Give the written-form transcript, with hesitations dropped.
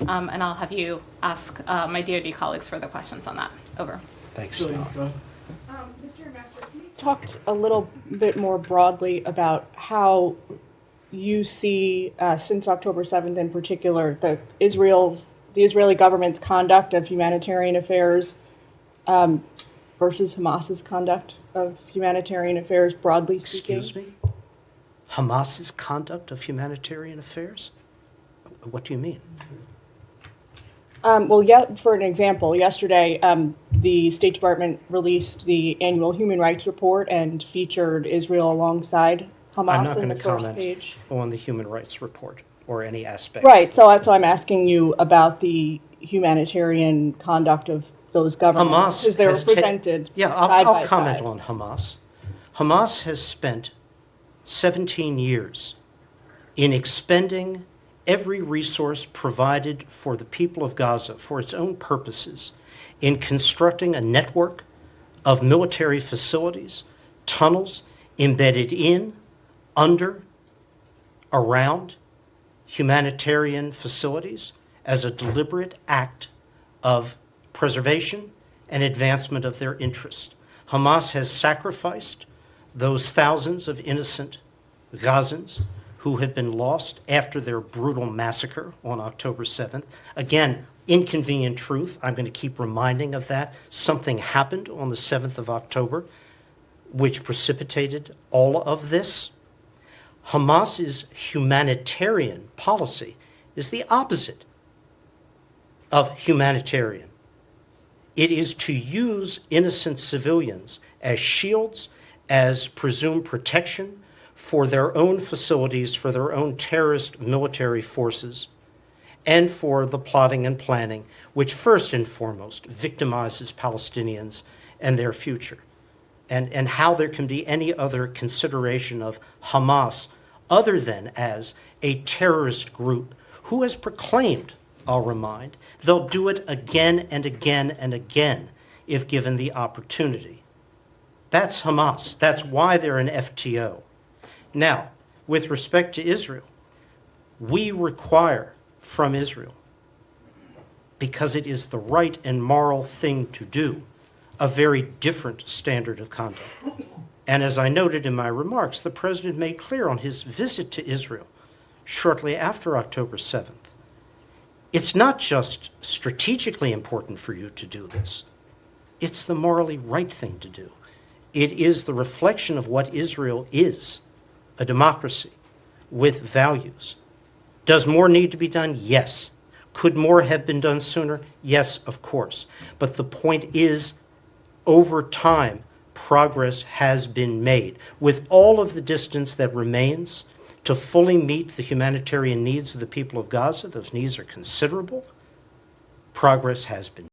and I'll have you ask my DoD colleagues further questions on that. Over. Thanks, Tom. Mr. Ambassador, can you talk a little bit more broadly about how you see, since October 7th in particular, the Israeli government's conduct of humanitarian affairs versus Hamas's conduct of humanitarian affairs, broadly speaking? Excuse me? Hamas's conduct of humanitarian affairs? What do you mean? For an example, yesterday the State Department released the annual human rights report and featured Israel alongside Hamas I'm not in going the to first comment page. on the human rights report or any aspect. Right, so I'm asking you about the humanitarian conduct of those governments, because they were presented Yeah, side by I'll comment side. on Hamas. Hamas has spent 17 years in expending every resource provided for the people of Gaza for its own purposes, in constructing a network of military facilities, tunnels embedded in, under, around humanitarian facilities as a deliberate act of preservation and advancement of their interests. Hamas has sacrificed those thousands of innocent Gazans who have been lost after their brutal massacre on October 7th. Again, inconvenient truth. I'm going to keep reminding of that. Something happened on the 7th of October which precipitated all of this. Hamas's humanitarian policy is the opposite of humanitarian. It is to use innocent civilians as shields, as presumed protection for their own facilities, for their own terrorist military forces, and for the plotting and planning, which first and foremost victimizes Palestinians and their future. And how there can be any other consideration of Hamas other than as a terrorist group who has proclaimed, I'll remind, they'll do it again and again and again if given the opportunity. That's Hamas. That's why they're an FTO. Now, with respect to Israel, we require from Israel, because it is the right and moral thing to do, a very different standard of conduct. And as I noted in my remarks, the president made clear on his visit to Israel shortly after October 7th, it's not just strategically important for you to do this, it's the morally right thing to do. It is the reflection of what Israel is, a democracy with values. Does more need to be done? Yes. Could more have been done sooner? Yes, of course. But the point is, over time, progress has been made. With all of the distance that remains to fully meet the humanitarian needs of the people of Gaza, those needs are considerable, progress has been